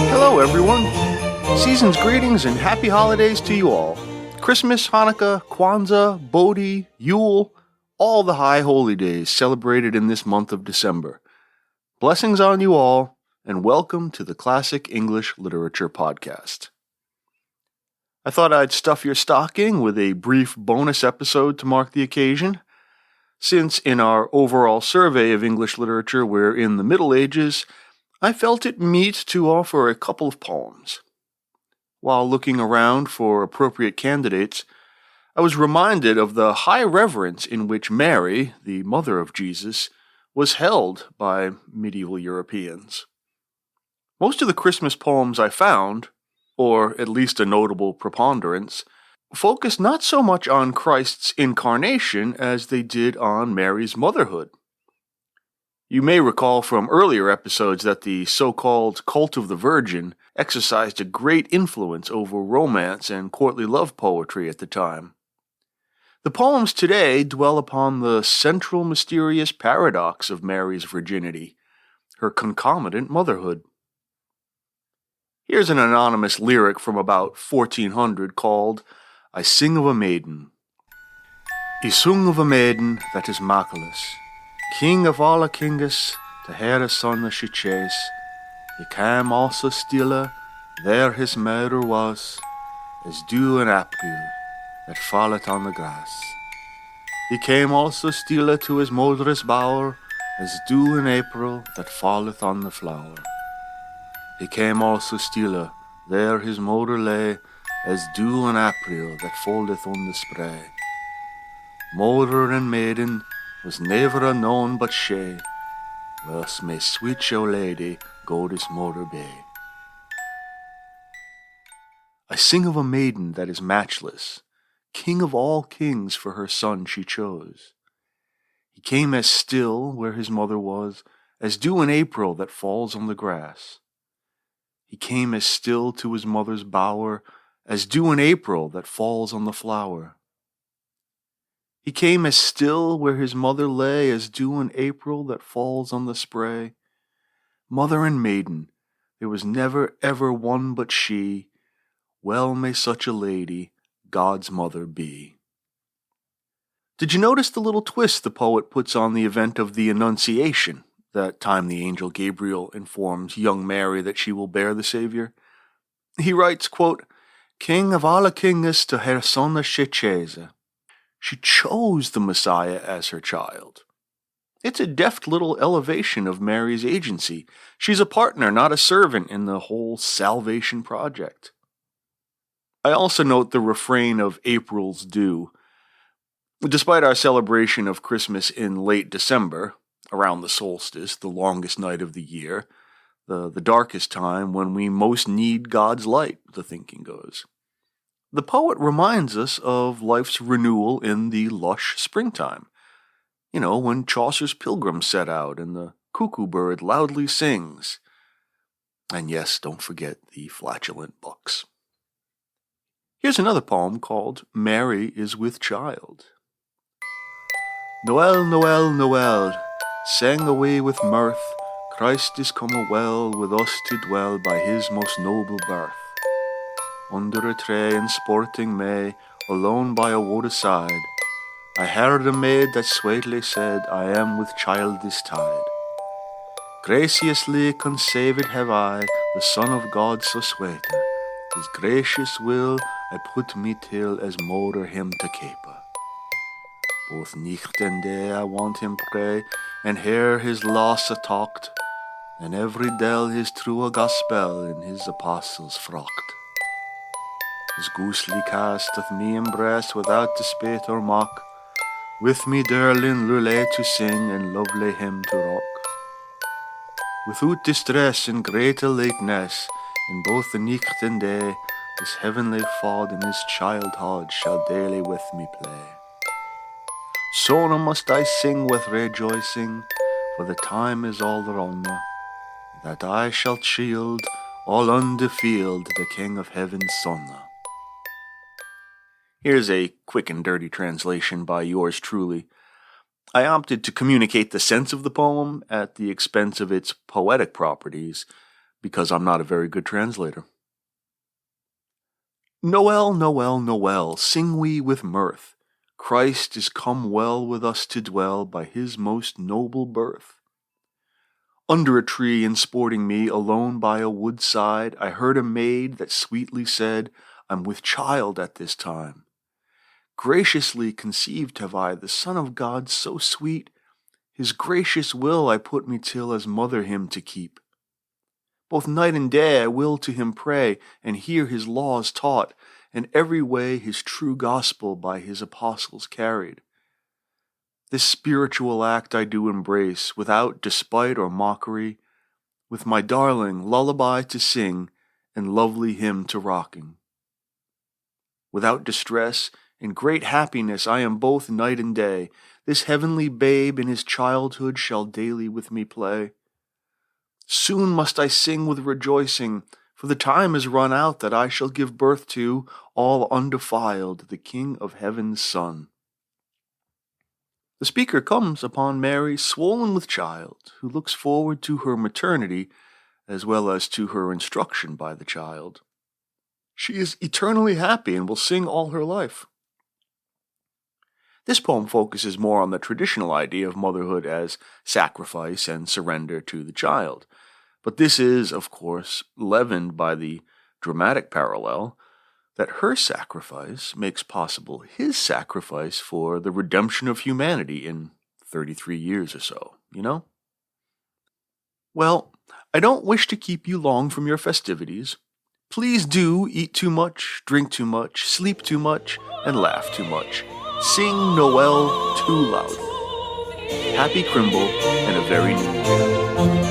Hello, everyone. Season's greetings and happy holidays to you all. Christmas, Hanukkah, Kwanzaa, Bodhi, Yule, all the high holy days celebrated in this month of December. Blessings on you all, and welcome to the Classic English Literature Podcast. I thought I'd stuff your stocking with a brief bonus episode to mark the occasion. Since in our overall survey of English literature we're in the Middle Ages, I felt it meet to offer a couple of poems. While looking around for appropriate candidates, I was reminded of the high reverence in which Mary, the mother of Jesus, was held by medieval Europeans. Most of the Christmas poems I found, or at least a notable preponderance, focused not so much on Christ's incarnation as they did on Mary's motherhood. You may recall from earlier episodes that the so-called cult of the Virgin exercised a great influence over romance and courtly love poetry at the time. The poems today dwell upon the central mysterious paradox of Mary's virginity, her concomitant motherhood. Here's an anonymous lyric from about 1400 called I Sing of a Maiden. I sung of a maiden that is maculous, king of all a kinges, to her a son she chase. He came also stille, there his mother was, as dew in April that falleth on the grass. He came also stille to his mother's bower, as dew in April that falleth on the flower. He came also stille, there his mother lay, as dew in April that falleth on the spray. Mother and maiden was never a known but she, whilst may sweet your lady go this mother be. I sing of a maiden that is matchless, king of all kings for her son she chose. He came as still where his mother was, as dew in April that falls on the grass. He came as still to his mother's bower, as dew in April that falls on the flower. He came as still where his mother lay, as dew in April that falls on the spray. Mother and maiden, there was never ever one but she. Well may such a lady God's mother be. Did you notice the little twist the poet puts on the event of the Annunciation, that time the angel Gabriel informs young Mary that she will bear the Savior? He writes, quote, King of all a kinges to her son she chase. She chose the Messiah as her child. It's a deft little elevation of Mary's agency. She's a partner, not a servant, in the whole salvation project. I also note the refrain of April's dew. Despite our celebration of Christmas in late December, around the solstice, the longest night of the year, the darkest time when we most need God's light, the thinking goes, the poet reminds us of life's renewal in the lush springtime. You know, when Chaucer's pilgrims set out and the cuckoo bird loudly sings. And yes, don't forget the flatulent bucks. Here's another poem called Mary is with Child. Noel, Noel, Noel, sang away with mirth, Christ is come a well with us to dwell by his most noble birth. Under a tree in sporting May, alone by a waterside, I heard a maid that sweetly said, I am with child this tide. Graciously conceived have I, the Son of God so sweet. His gracious will I put me till as mother him to keep. Both nicht and day I want him pray, and hear his loss talked, and every dell his true gospel in his apostles frocked. His goosely cast doth me embrace without despite or mock, with me darling lulay to sing and lovely hymn to rock. Without distress and great lateness, in both the nicht and day, this heavenly fod in his childhood shall daily with me play. So now must I sing with rejoicing, for the time is all run, that I shall shield all undefiled the King of Heaven's Son. Here's a quick and dirty translation by yours truly. I opted to communicate the sense of the poem at the expense of its poetic properties because I'm not a very good translator. Noel, Noel, Noel, sing we with mirth. Christ is come well with us to dwell by his most noble birth. Under a tree and sporting me alone by a woodside, I heard a maid that sweetly said, I'm with child at this time. Graciously conceived have I the Son of God so sweet, his gracious will I put me till as mother him to keep. Both night and day I will to him pray, and hear his laws taught, and every way his true gospel by his apostles carried. This spiritual act I do embrace, without despite or mockery, with my darling lullaby to sing, and lovely hymn to rocking. Without distress, in great happiness I am both night and day. This heavenly babe in his childhood shall daily with me play. Soon must I sing with rejoicing, for the time is run out that I shall give birth to, all undefiled, the King of Heaven's Son. The speaker comes upon Mary swollen with child, who looks forward to her maternity as well as to her instruction by the child. She is eternally happy and will sing all her life. This poem focuses more on the traditional idea of motherhood as sacrifice and surrender to the child. But this is, of course, leavened by the dramatic parallel that her sacrifice makes possible his sacrifice for the redemption of humanity in 33 years or so, you know? Well, I don't wish to keep you long from your festivities. Please do eat too much, drink too much, sleep too much, and laugh too much. Sing Noel too loudly. Happy Crimble and a very new year.